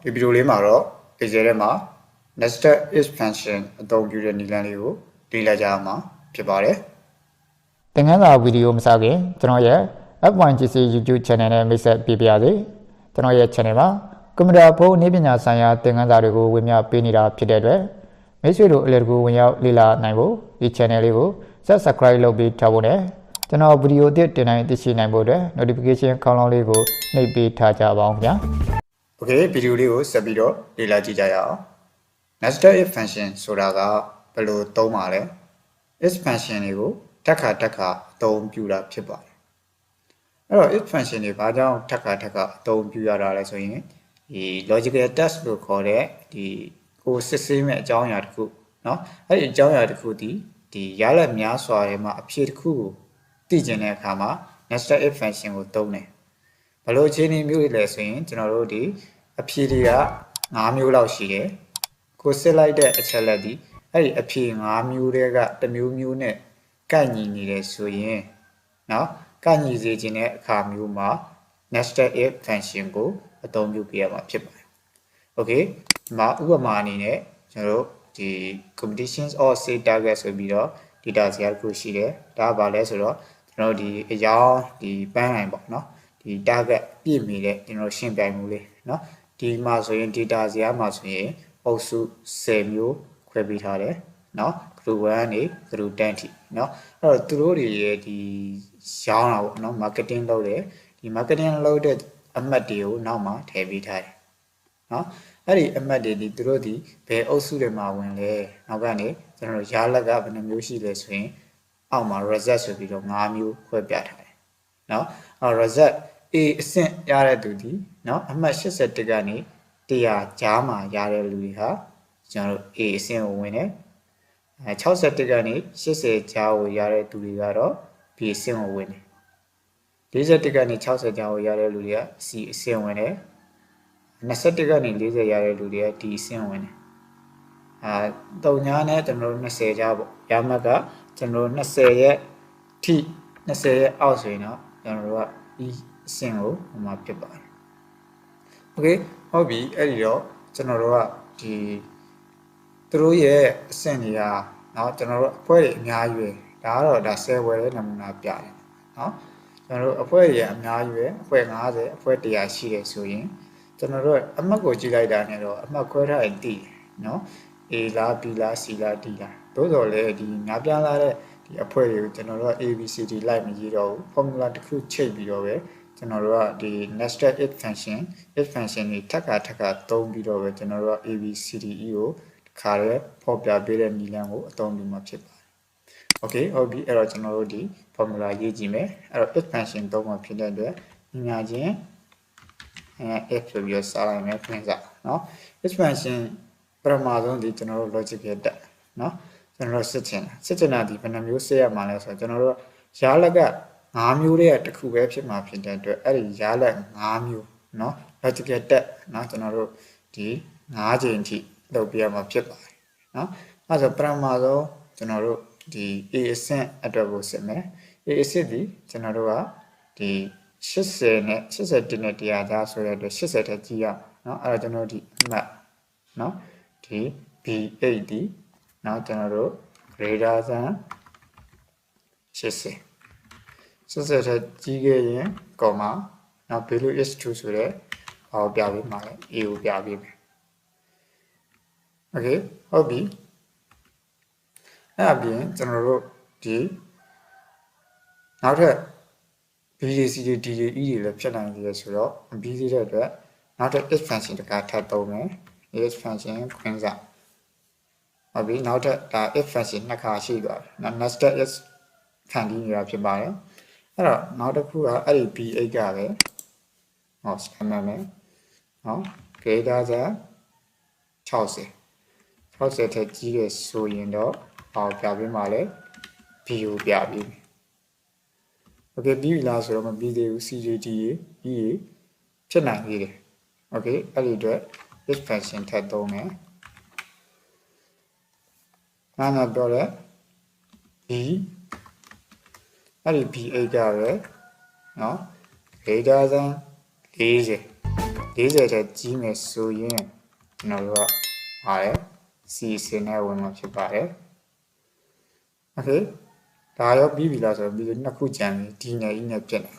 ဒီဗီဒီယိုလေးမှာတော့ Excel ထဲမှာ nested if function အသုံးပြုတဲ့နည်းလမ်းလေးကိုလေ့လာကြရမှာဖြစ်ပါတယ်သင်ခန်းစာဗီဒီယိုမစခင်ကျွန်တော်ရဲ့ F1GC YouTube Channel နဲ့မိတ်ဆက်ပေးပါရစေကျွန်တော်ရဲ့ Channel မှာကွန်ပျူတာဖုန်းနည်းပညာဆိုင်ရာသင်ခန်းစာတွေကိုဝင်ပြပေးနေတာဖြစ်တဲ့အတွက်မိတ်ဆွေတို့အလည်တကူဝင်ရောက်လေ့လာနိုင်ဖို့ဒီ Channel လေးကို Subscribe လုပ်ပြီးထားဖို့နဲ့ကျွန်တော်ဗီဒီယိုအသစ်တင်တိုင်းသိရှိနိုင်ဖို့အတွက် Notification ခေါင်းလောင်းလေးကိုနှိပ်ပေးထားကြပါအောင်ခင်ဗျာ Okay ဗီဒီယိုလေးကိုဆက်ပြီးတော့လေ့လာကြည့်ကြရအောင် nested if function ဆိုတာကဘယ်လိုသုံးပါလဲ if function တွေကိုတက်ခါအသုံးပြုတာဖြစ်ပါတယ်အဲ့တော့ if function တွေဘာကြောင့်တက်ခါအသုံးပြုရတာလဲဆိုရင်ဒီ logical test လို့ခေါ်တဲ့ဒီကိုစစ်ဆေးမဲ့အကြောင်းအရာတစ်ခုเนาะအဲ့ဒီအကြောင်းအရာတစ်ခုဒီရလဒ်များစွာထဲမှာအဖြေတစ်ခုကိုသိကျင်တဲ့အခါမှာ nested if function ကိုသုံးတယ်ဘယ်လိုအခြေအနေမျိုးတွေလဲဆိုရင်ကျွန်တော်တို့ဒီအဖြေတွေက5မျိုးလောက်ရှိတယ်ကိုစစ်လိုက်တဲ့အချက်လက်ဒီအဲ့ဒီအဖြေ5မျိုးတွေကတစ်မျိုးမျိုးနဲ့ကိုက်ညီနေတယ်ဆိုရင်เนาะကိုက်ညီစေခြင်းတဲ့အခါမျိုးမှာ nested if function ကိုအသုံးပြုပြရမှာဖြစ်ပါတယ် okay ဒီမှာဥပမာအနေနဲ့ကျွန်တော်တို့ဒီ competitions or say target ဆိုပြီးတော့ data ဇာတ်တစ်ခုရှိတယ်ဒါကဘာလဲဆိုတော့ကျွန်တော်တို့ဒီအကြောင်းဒီပန်းနိုင်ပေါ့เนาะဒီ target ပြည့်မီတဲ့ကျွန်တော်ရှင်းပြမှုလေးเนาะဒီမှာဆိုရင် data ဇာတ်မှာဆိုရင်အုပ်စု10မျိုးခွဲပေးထားတယ်เนาะ group 1နေ group 10ထိเนาะအဲ့တော့သူတို့တွေရဲ့ဒီရောင်းတာပေါ့เนาะ marketing လုပ်တယ်ဒီ marketing လုပ်တဲ့အမှတ်တွေကိုနောက်မှထည့်ပေးထားတယ်เนาะအဲ့ဒီအမှတ်တွေဒီသူတို့ဒီဘယ်အုပ်စုတွေမှာဝင်လဲနောက်ကနေကျွန်တော်တို့ရလက်ကဘယ်နှမျိုးရှိလဲဆိုရင်အောက်မှာ result ဆိုပြီးတော့5မျိုးခွဲပြထားတယ်เนาะအဲ့ result A အဆင့်ရတဲ့သူဒီเนาะအမှတ်81ကနေ100ကြားမှာရတဲ့လူတွေဟာကျွန်တော်တို့ A အဆင့်ကိုဝင်တယ်61ကနေ80ကြားကိုရတဲ့သူတွေကတော့ B အဆင့်ကိုဝင်တယ်41ကနေ60ကြားကိုရတဲ့လူတွေက C အဆင့်ဝင်တယ်21ကနေ40ရတဲ့လူတွေက D အဆင့်ဝင်တယ်3ညာနဲ့ကျွန်တော်တို့20ကြားပေါ့ရမှတ်ကကျွန်တော်တို့20ရဲ့ထိ20ရဲ့အောက်ဆိုရင်တော့ကျွန်တော်တို့က E အဆင့်ကိုဟိုမှာဖြစ်ပါတယ်โอเคဟုတ်ပြီအဲ့ဒီတော့ကျွန်တော်တို့ကဒီသူတို့ရဲ့အဆင့်တွေကเนาะကျွန်တော်တို့အဖွဲ့တွေအများကြီးပဲဒါကတော့ဒါ10ဝယ်တဲ့နမူနာပြတယ်เนาะကျွန်တော်တို့အဖွဲ့တွေအများကြီးပဲအဖွဲ့50အဖွဲ့100ရှိတယ်ဆိုရင်ကျွန်တော်တို့အမှတ်ကိုကြည့်လိုက်တာနဲ့တော့အမှတ်ခွဲထားရင်တည်เนาะ A လား B လား C လား D လားသို့တော်လည်းဒီငါးပြားလာတဲ့ဒီအဖွဲ့တွေကိုကျွန်တော်တို့ A B C D လိုက်မရေးတော့ဘူး formula တစ်ခုချိန်ပြီးတော့ပဲကျွန်တော်တို့ကဒီ nested if function တွေထပ်ခါသုံးပြီးတော့ပဲကျွန်တော်တို့က A B C D E ကိုခါရဲဖော်ပြပေးတဲ့နည်းလမ်းကိုအသုံးပြုမှာဖြစ်ပါတယ် okay ဟုတ်ပြီအဲ့တော့ကျွန်တော်တို့ဒီ formula ရေးကြည့်မယ်အဲ့တော့ if function သုံးမှာဖြစ်တဲ့အတွက်ညာချင်းif ဆိုပြီးစားလိုက်မယ်ဖွင့်စားเนาะ if function ပထမဆုံးဒီကျွန်တော်တို့ logic ရတက်เนาะကျွန်တော်တို့စစ်ချင်တာဒီဘယ်နှမျိုးစစ်ရမှာလဲဆိုတော့ကျွန်တော်တို့ရလက်က5မျိုးတည်းတစ်ခုပဲဖြစ်မှာဖြစ်တဲ့အတွက်အဲ့ဒီရလက်5မျိုးเนาะ logic တက်เนาะကျွန်တော်တို့ဒီ5ချိန်ထိလုပ်ပြရမှာဖြစ်ပါတယ်เนาะအဲ့ဆိုပထမဆုံးကျွန်တော်တို့ဒီ A အဆင့်အတွက်ကိုစစ်မယ် A အဆင့်ဒီကျွန်တော်တို့ကဒီ80နဲ့81နဲ့100ကြားဆိုတဲ့အတွက်80တက်ကြည့်ရเนาะအဲ့တော့ကျွန်တော်ဒီအမှတ်เนาะဒီ B8 ဒီเนาะကျွန်တော်တို့ greater than 80တက်ကြည့်ခဲ့ရင် comma เนาะ value is true ဆိုတဲ့ဟောပြပေးမှာလဲ A ကိုပြပေးမယ် okay ဟုတ်ပြီအဲ့အပြင်ကျွန်တော်တို့ဒီနောက်ထပ် B D C D D E တွေလည်းဖြစ်နိုင်သေးတယ်ဆိုတော့B D တဲ့အတွက်နောက်ထပ် if function တကထပ်သုံးမယ် if function ခွင့်စားဟုတ်ပြီနောက်ထပ်ဒါ if function နှစ်ခါရှိသွားပြီ nested if ခံပြီးနေတာဖြစ်ပါတယ်အဲ့တော့နောက်တစ်ခုကအဲ့ဒီ B8 ကပဲဟောစမ်းမယ်နော် greater than 60ထက်ကြီးတယ်ဆိုရင်တော့ဟောပြပေးမှာလဲ B ကိုပြပေးမယ် okay ပြီးပြီလားဆိုတော့မပြီးသေးဘူး CJD ရေ E ဖြစ်နိုင်သေးတယ် okay အဲ့ဒီအတွက် if function ထပ်သုံးမယ်နာပြောတဲ့ B အဲ့ဒီ B8 ကပဲเนาะ greater than 40 40တဲ့ကြီးမယ်ဆိုရင်ကျွန်တော်တို့ကပါတယ် C အစင်းနဲ့ဝင်မှာဖြစ်ပါတယ် okay ဒါရောပြီးပြီလားဆိုတော့ပြီးတော့နှစ်ခုကြံပြီးဒီနယ်ကြီးနဲ့ပြည့်နေ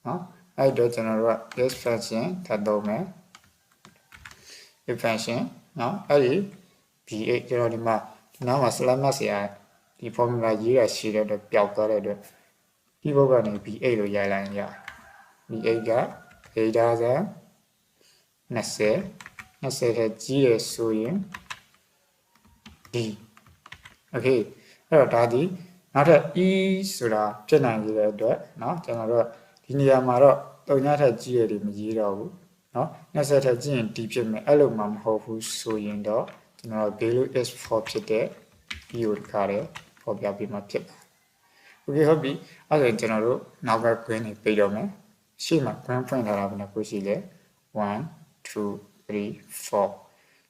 နော်အဲ့တော့ကျွန်တော်တို့က this function ထပ်သုံးမယ် if function နော်အဲ့ဒီ b8 ကျွန်တော်ဒီမှာဒီနောက်မှာ slash mark ဆရာဒီ formula ရေးရရှိတဲ့အတွက်ပျောက်သွားတဲ့အတွက်ဒီဘက်ကနေ b8 လို့ရိုက်လိုက်ရ b8 က data ဆန်20ထက်ကြီးရဆိုရင် d okay အဲ့တော့ဒါဒီနောက်ထပ် e ဆိုတာဖြစ်နိုင်တဲ့အတွက်เนาะကျွန်တော်တို့ဒီနေရာမှာတော့3ညထက်ကြီးရတယ်မရေးတော့ဘူးเนาะ20ထက်ကြီးရင် d ဖြစ်မယ်အဲ့လိုမှမဟုတ်ဘူးဆိုရင်တော့ကျွန်တော် value is 4ဖြစ်တဲ့ e ကိုတခါတည်းပေါ်ပြပေးမှဖြစ်ပါတယ် okay ဟုတ်ပြီအဲ့ဒါကျွန်တော်တို့နောက်က green နေပြတော့မယ်ရှေ့မှာ green ဖွင့်ထားတာဘယ်နှခုရှိလဲ1 2 3 4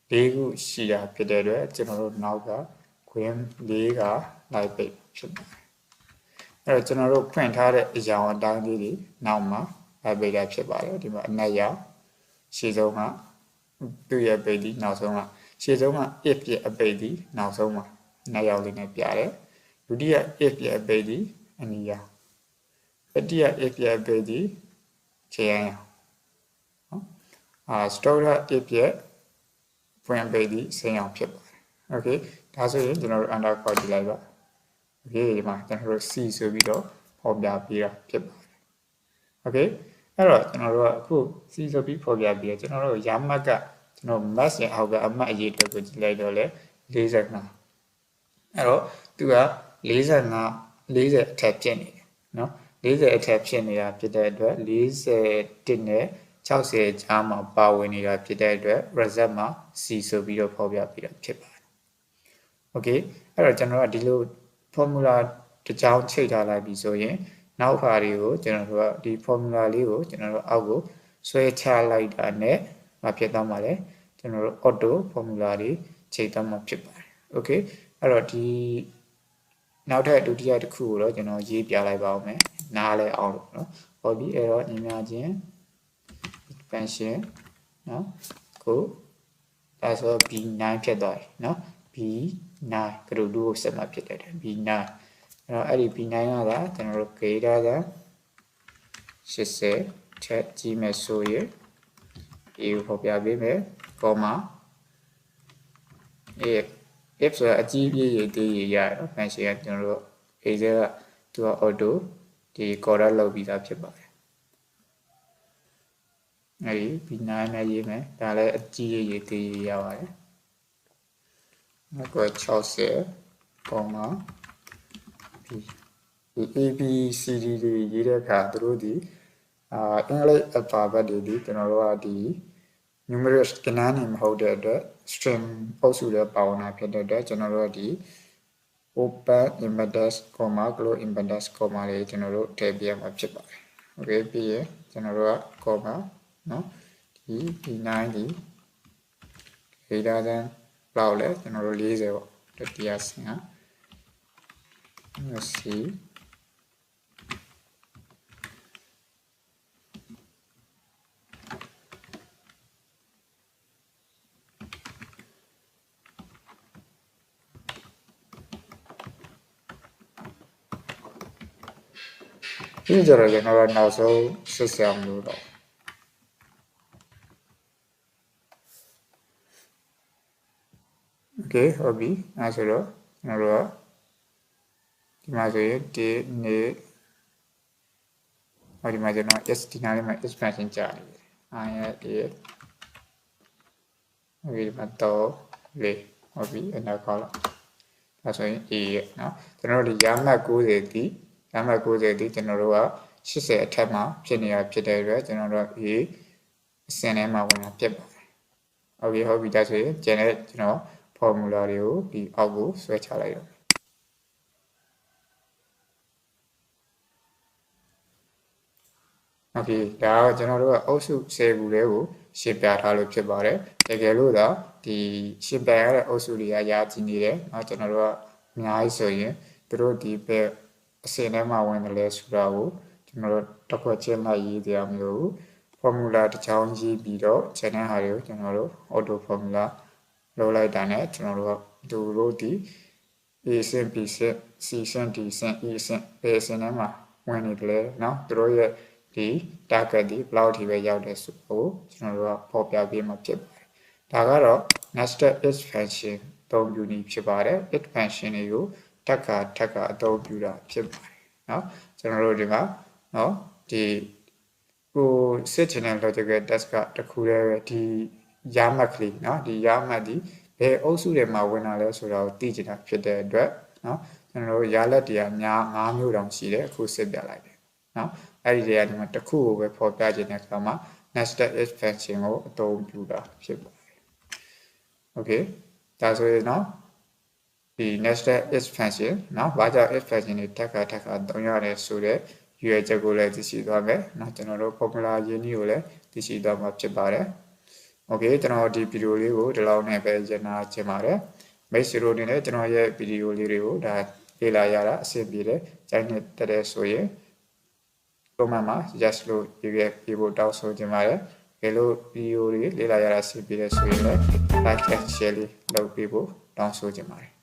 4ခုရှိတာဖြစ်တဲ့အတွက်ကျွန်တော်တို့နောက်က green 4ကလိုက်ပိတ်ဖြစ်ပါတယ်အဲ့တော့ကျွန်တော်တို့ဖွင့်ထားတဲ့အရာအတိုင်းလေးတွေနောက်မှာလိုက်ပိတ်တာဖြစ်ပါတယ်ဒီမှာအနက်ရောက်ရှေ့ဆုံးကသူ့ရဲ့ပိတ်ဒီနောက်ဆုံးကရှေ့ဆုံးက if ရဲ့အပိတ်ဒီနောက်ဆုံးမှာအနက်ရောက်လေးနဲ့ပြတယ်ဒုတိယ if ရဲ့အပိတ်ဒီအနီးရောက်တတိယ if ရဲ့အပိတ်ဒီခြေရန်ရောက်store if ရဲ့ဖွင့်ပိတ်ဒီဆင်းရောက်ဖြစ်ပါတယ် okay ဒါဆိုရင်ကျွန်တော်တို့ underscore ကြည့်လိုက်ပါ okay ဒီမှာကျွန်တော်တို့ C ဆိုပြီးတော့ပေါ်ပြပေးတာဖြစ်ပါတယ် okay အဲ့တော့ကျွန်တော်တို့ကအခု C ဆိုပြီးပေါ်ပြပေးရကျွန်တော်တို့ရမှတ်ကကျွန်တော် mass ရဲ့အောက်ကအမှတ်အရေးအတွက်ကိုကြည့်လိုက်တော့လေ45အဲ့တော့သူက40အထက်ဖြစ်နေတယ်နော်40အထက်ဖြစ်နေတာဖြစ်တဲ့အတွက်41နဲ့60ကြားမှာပါဝင်နေတာဖြစ်တဲ့အတွက် result မှာ C ဆိုပြီးတော့ပေါ်ပြပေးတာဖြစ်ပါတယ် okay အဲ့တော့ကျွန်တော်ကဒီလို formula တစ်ကြောင်းချိန်ထားလိုက်ပြီဆိုရင်နောက်ခါတွေကိုကျွန်တော်တို့ကဒီ formula လေးကိုကျွန်တော်တို့အောက်ကိုဆွဲချလိုက်တာနဲ့မဖြစ်တော့မှာလဲကျွန်တော်တို့ auto formula တွေချိန်တော့မှာဖြစ်ပါတယ် okay အဲ့တော့ဒီနောက်ထပ်ဒုတိယတစ်ခုကိုတော့ကျွန်တော်ရေးပြလိုက်ပါဦးမယ်နားလဲအောင်လို့နော်ဟောဒီအဲ့တော့ညီမချင်း expansion နော်ကိုဒါဆို b9 ဖြစ်သွားပြီနော် b9 ကတို့2ကိုဆက်မှာဖြစ်တယ် b9 အဲ့ဒီ b9 ကသာကျွန်တော်တို့ greater than 80ထက်ကြီးမယ်ဆိုရင် a ကိုဖော်ပြပေးမယ် comma if ဆိုတာအကြီးကြီးရေးသေးရရတော့ function ကကျွန်တော်တို့ a ကသူက auto ဒီ correct လုပ်ပြီးသားဖြစ်ပါတယ်အဲ့ဒီ b9 နဲ့ရေးမယ်ဒါလည်းအကြီးရေးသေးရပါတယ်နောက်တော့60 comma b ဒီ a b c d တွေရေးတဲ့အခါသူတို့ဒီအင်္ဂလိပ် alphabet တွေဒီကျွန်တော်တို့ကဒီ numerous ကဏ္ဍနေမဟုတ်တဲ့အတွက် string အုပ်စုတွေပါဝင်တာဖြစ်တဲ့အတွက်ကျွန်တော်တို့ဒီ open index comma close index comma တွေကျွန်တော်တို့ထည့်ပြရမှာဖြစ်ပါတယ် okay ပြီးရင်ကျွန်တော်တို့က comma နော်ဒီ b9 ဒီ greater than လောက်လဲကျွန်တော်တို့40ပေါ့တတိယဆင်ကC ဒီကြတော့ကျွန်တော်တို့နောက်ဆုံးဆက်ဆောင်လို့တော့ okay ဟုတ်ပြီအဲဆိုတော့ကျွန်တော်တို့ဒီမှာဆိုရင်ဒီနေ့ဟောဒီမှာကျွန်တော် s ဒီနားလေးမှာ expansion ကြာနေတယ် i ရဲ့ okay ဒီမှာတော့လေဟုတ်ပြီအဲ့ဒါကောက်လောက်ဒါဆိုရင် a ရဲ့နော်ကျွန်တော်တို့ဒီရမှတ်90ဒီရမှတ်90ဒီကျွန်တော်တို့က80အထက်မှာဖြစ်နေတာဖြစ်တဲ့အတွက်ကျွန်တော်တို့ a အစင်းထဲမှာဝင်တာဖြစ်ပါတယ် okay ဟုတ်ပြီဒါဆိုရင်ကျန်တဲ့ကျွန်တော် formula တွေကိုဒီအောက်ကိုဆွဲချလိုက်တော့okay ဒါကကျွန်တော်တို့ကအုပ်စု10ခုလေးကိုရှင်းပြထားလို့ဖြစ်ပါတယ်တကယ်လို့တော့ဒီရှင်းပြရတဲ့အုပ်စုတွေကရာကြည့်နေတယ်เนาะကျွန်တော်တို့ကအများကြီးဆိုရင်တို့ဒီပဲအစင်းထဲမှာဝင်တယ်လဲဆိုတာကိုကျွန်တော်တို့တစ်ခွက်ချင်းလိုက်ရေးကြရမျိုး formula တစ်ချောင်းရေးပြီးတော့ channel ဟာတွေကိုကျွန်တော်တို့ auto formula လုပ်လိုက်တာနဲ့ကျွန်တော်တို့ကသူတို့ဒီ A ဆင့် B ဆင့် C ဆင့် D ဆင့် E ဆင့်ဘယ်ဆင့်ထဲမှာဝင်နေတယ်လဲเนาะသူတို့ရဲ့ဒီ target ဒီဘယ်လောက်ထိပဲရောက်တယ်ဆိုတော့ကျွန်တော်တို့ကပေါ်ပြပေးမှာဖြစ်ပါတယ်ဒါကတော့ nested if function အသုံးပြုနည်းဖြစ်ပါတယ် if function တွေကိုထပ်ခါအသုံးပြုတာဖြစ်ပါတယ်เนาะကျွန်တော်တို့ဒီမှာเนาะဒီကိုစစ်ချင်တဲ့ logical test ကတခုတည်းပဲဒီရမှတ်ကလေးเนาะဒီရမှတ်ဒီဘယ်အုပ်စုတွေမှာဝင်လာလဲဆိုတာကိုသိချင်တာဖြစ်တဲ့အတွက်เนาะကျွန်တော်တို့ရလက်တရား၅မျိုးတောင်ရှိတယ်အခုစစ်ပြလိုက်တယ်เนาะအဲ့ဒီတွေကဒီမှာတစ်ခုကိုပဲဖော်ပြခြင်းတဲ့အခါမှာ nested if function ကိုအသုံးပြုတာဖြစ်ပါတယ် okay ဒါဆိုရင်เนาะဒီ nested if function เนาะဘာကြောင့် if function တွေထပ်ခါသုံးရတယ်ဆိုတဲ့ရွေးချက်ကိုလည်းသိရှိသွားမယ်เนาะကျွန်တော်တို့ formula ရင်းနှီးကိုလည်းသိရှိသွားမှာဖြစ်ပါတယ် okay ကျွန်တော်ဒီဗီဒီယိုလေးကိုဒီလောက်နဲ့ပဲရနာချင်ပါတယ်မိတ်ဆွေတို့အနေနဲ့ကျွန်တော်ရဲ့ဗီဒီယိုလေးတွေကိုဒါလေ့လာရတာအဆင်ပြေတယ်ကြိုက်နေတဲ့ဆိုရင် comment မှာ yes လို့ရေးဖို့တောင်းဆိုချင်ပါတယ်ဘယ်လိုဗီဒီယိုတွေလေ့လာရတာအဆင်ပြေတယ်ဆိုရင်လည်း like and share လေးလုပ်ပေးဖို့တောင်းဆိုချင်ပါတယ်